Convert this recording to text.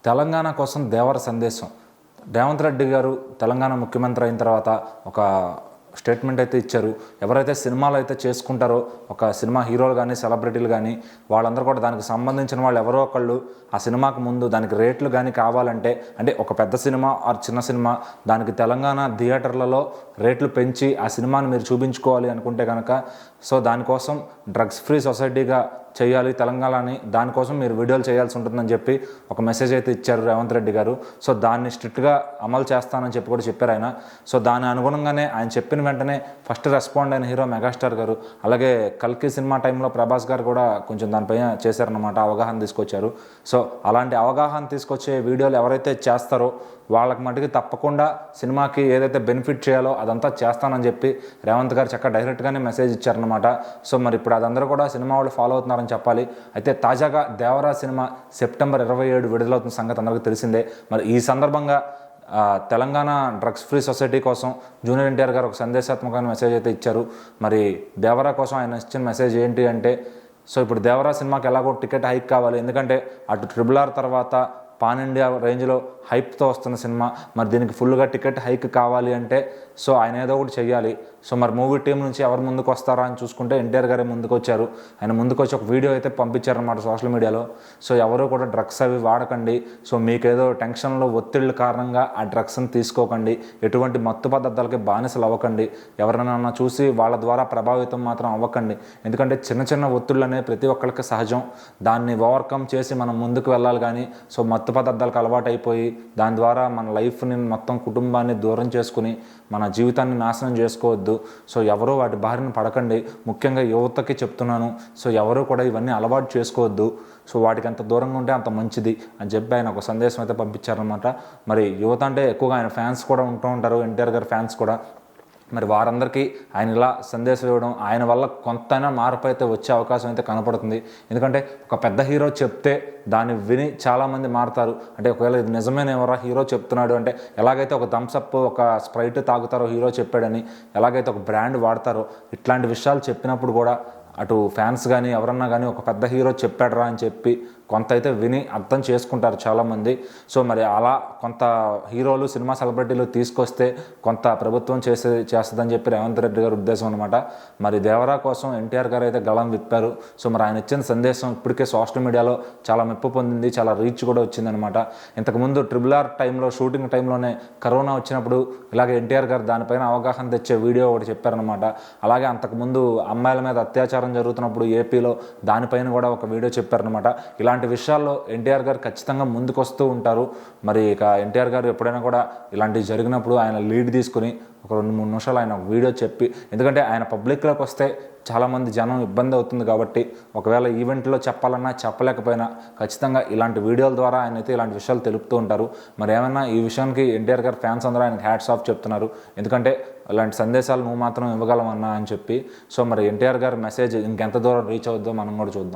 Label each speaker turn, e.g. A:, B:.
A: తెలంగాణ కోసం దేవర సందేశం. రేవంత్ రెడ్డి గారు తెలంగాణ ముఖ్యమంత్రి అయిన తర్వాత ఒక స్టేట్మెంట్ అయితే ఇచ్చారు. ఎవరైతే సినిమాలు అయితే చేసుకుంటారో, ఒక సినిమా హీరోలు కానీ సెలబ్రిటీలు కానీ వాళ్ళందరూ కూడా దానికి సంబంధించిన వాళ్ళు ఎవరో ఒకళ్ళు ఆ సినిమాకు ముందు దానికి రేట్లు కానీ కావాలంటే, అంటే ఒక పెద్ద సినిమా ఆర్ చిన్న సినిమా దానికి తెలంగాణ థియేటర్లలో రేట్లు పెంచి ఆ సినిమాని మీరు చూపించుకోవాలి అనుకుంటే కనుక, సో దానికోసం డ్రగ్స్ ఫ్రీ సొసైటీగా చేయాలి తెలంగాణని, దానికోసం మీరు వీడియోలు చేయాల్సి ఉంటుందని చెప్పి ఒక మెసేజ్ అయితే ఇచ్చారు రేవంత్ రెడ్డి గారు. సో దాన్ని స్ట్రిక్ట్గా అమలు చేస్తానని చెప్పి కూడా చెప్పారు ఆయన. సో దాని అనుగుణంగానే ఆయన చెప్పిన వెంటనే ఫస్ట్ రెస్పాండ్ అయిన హీరో మెగాస్టార్ గారు, అలాగే కల్కి సినిమా టైంలో ప్రభాస్ గారు కూడా కొంచెం దానిపైన చేశారన్నమాట, అవగాహన తీసుకొచ్చారు. సో అలాంటి అవగాహన తీసుకొచ్చే వీడియోలు ఎవరైతే చేస్తారో వాళ్ళకి మటుకు తప్పకుండా సినిమాకి ఏదైతే బెనిఫిట్ చేయాలో అదంతా చేస్తానని చెప్పి రేవంత్ గారు చక్కగా డైరెక్ట్గానే మెసేజ్ ఇచ్చారనమాట. సో మరి ఇప్పుడు అదందరూ కూడా సినిమా వాళ్ళు ఫాలో అవుతున్నారని చెప్పాలి. అయితే తాజాగా దేవరా సినిమా సెప్టెంబర్ 27 విడుదలవుతున్న సంగతి అందరికీ తెలిసిందే. మరి ఈ సందర్భంగా తెలంగాణ డ్రగ్స్ ఫ్రీ సొసైటీ కోసం జూనియర్ ఎన్టీఆర్ గారు ఒక సందేశాత్మకమైన మెసేజ్ అయితే ఇచ్చారు. మరి దేవరా కోసం ఆయన ఇచ్చిన మెసేజ్ ఏంటి అంటే, సో ఇప్పుడు దేవరా సినిమాకి ఎలాగో టికెట్ హైక్ కావాలి, ఎందుకంటే అటు RRR తర్వాత పాన్ ఇండియా రేంజ్లో హైప్తో వస్తున్న సినిమా, మరి దీనికి ఫుల్గా టికెట్ హైక్ కావాలి అంటే సో ఆయన ఏదో ఒకటి చెయ్యాలి. సో మరి మూవీ టీం నుంచి ఎవరు ముందుకు వస్తారా అని చూసుకుంటే ఎన్టీఆర్ గారే ముందుకు వచ్చారు. ఆయన ముందుకు వచ్చి ఒక వీడియో అయితే పంపించారన్నమాట సోషల్ మీడియాలో. సో ఎవరు కూడా డ్రగ్స్ అవి వాడకండి, సో మీకేదో టెన్షన్లో ఒత్తిళ్ళ కారణంగా ఆ డ్రగ్స్ని తీసుకోకండి, ఎటువంటి మత్తు పదార్థాలకి బానిసలు అవ్వకండి, ఎవరినైనా చూసి వాళ్ళ ద్వారా ప్రభావితం మాత్రం అవ్వకండి. ఎందుకంటే చిన్న చిన్న ఒత్తిళ్ళు అనేవి ప్రతి ఒక్కరికి సహజం, దాన్ని ఓవర్కమ్ చేసి మనం ముందుకు వెళ్ళాలి. కానీ సో మత్తు పదార్థాలకు అలవాటు అయిపోయి దాని ద్వారా మన లైఫ్ని మొత్తం కుటుంబాన్ని దూరం చేసుకుని మన జీవితాన్ని నాశనం చేసుకోవద్దు. సో ఎవరో వాటి బారిన పడకండి. ముఖ్యంగా యువతకి చెప్తున్నాను, సో ఎవరు కూడా ఇవన్నీ అలవాటు చేసుకోవద్దు. సో వాటికి ఎంత దూరంగా ఉంటే అంత మంచిది అని చెప్పి ఆయన ఒక సందేశం అయితే పంపించారనమాట. మరి యువత అంటే ఎక్కువగా ఆయన ఫ్యాన్స్ కూడా ఉంటూ ఉంటారు, ఎన్టీఆర్ గారి ఫ్యాన్స్ కూడా. మరి వారందరికీ ఆయన ఇలా సందేశం ఇవ్వడం, ఆయన వల్ల కొంతైనా మార్పు అయితే వచ్చే అవకాశం అయితే కనపడుతుంది. ఎందుకంటే ఒక పెద్ద హీరో చెప్తే దాన్ని విని చాలామంది మారుతారు. అంటే ఒకవేళ ఇది నిజమైన ఎవరా హీరో చెప్తున్నాడు అంటే, ఎలాగైతే ఒక థమ్స్అప్ ఒక స్ప్రైట్ తాగుతారో హీరో చెప్పాడని, ఎలాగైతే ఒక బ్రాండ్ వాడతారో, ఇట్లాంటి విషయాలు చెప్పినప్పుడు కూడా అటు ఫ్యాన్స్ కానీ ఎవరన్నా కానీ ఒక పెద్ద హీరో చెప్పాడరా అని చెప్పి కొంత అయితే విని అర్థం చేసుకుంటారు చాలామంది. సో మరి అలా కొంత హీరోలు సినిమా సెలబ్రిటీలు తీసుకొస్తే కొంత ప్రభుత్వం చేస్తుందని చెప్పి రేవంత్ రెడ్డి గారి ఉద్దేశం అనమాట. మరి దేవరా కోసం ఎన్టీఆర్ గారు అయితే గళం విప్పారు. సో మరి ఆయన ఇచ్చిన సందేశం ఇప్పటికే సోషల్ మీడియాలో చాలా మెప్పు పొందింది, చాలా రీచ్ కూడా వచ్చిందనమాట. ఇంతకుముందు RRR టైంలో షూటింగ్ టైంలోనే కరోనా వచ్చినప్పుడు ఇలాగే ఎన్టీఆర్ గారు దానిపైన అవగాహన తెచ్చే వీడియో ఒకటి చెప్పారనమాట. అలాగే అంతకుముందు అమ్మాయిల మీద అత్యాచారం జరుగుతున్నప్పుడు ఏపీలో దానిపైన కూడా ఒక వీడియో చెప్పారనమాట. ఇలాంటి విషయాల్లో ఎన్టీఆర్ గారు ఖచ్చితంగా ముందుకు వస్తూ ఉంటారు. మరి ఇక ఎన్టీఆర్ గారు ఎప్పుడైనా కూడా ఇలాంటివి జరిగినప్పుడు ఆయన లీడ్ తీసుకుని ఒక 2-3 నిమిషాలు ఆయన వీడియో చెప్పి, ఎందుకంటే ఆయన పబ్లిక్లోకి వస్తే చాలామంది జనం ఇబ్బంది అవుతుంది కాబట్టి ఒకవేళ ఈవెంట్లో చెప్పాలన్నా చెప్పలేకపోయినా ఖచ్చితంగా ఇలాంటి వీడియోల ద్వారా ఆయన అయితే ఇలాంటి విషయాలు తెలుపుతూ ఉంటారు. మరి ఏమైనా ఈ విషయానికి ఎన్టీఆర్ గారు ఫ్యాన్స్ అందరూ ఆయనకి హ్యాట్స్ ఆఫ్ చెప్తున్నారు. ఎందుకంటే అలాంటి సందేశాలు నువ్వు మాత్రం ఇవ్వగలమన్నా అని చెప్పి. సో మరి ఎన్టీఆర్ గారి మెసేజ్ ఇంకెంత దూరం రీచ్ అవుద్దో మనం కూడా చూద్దాం.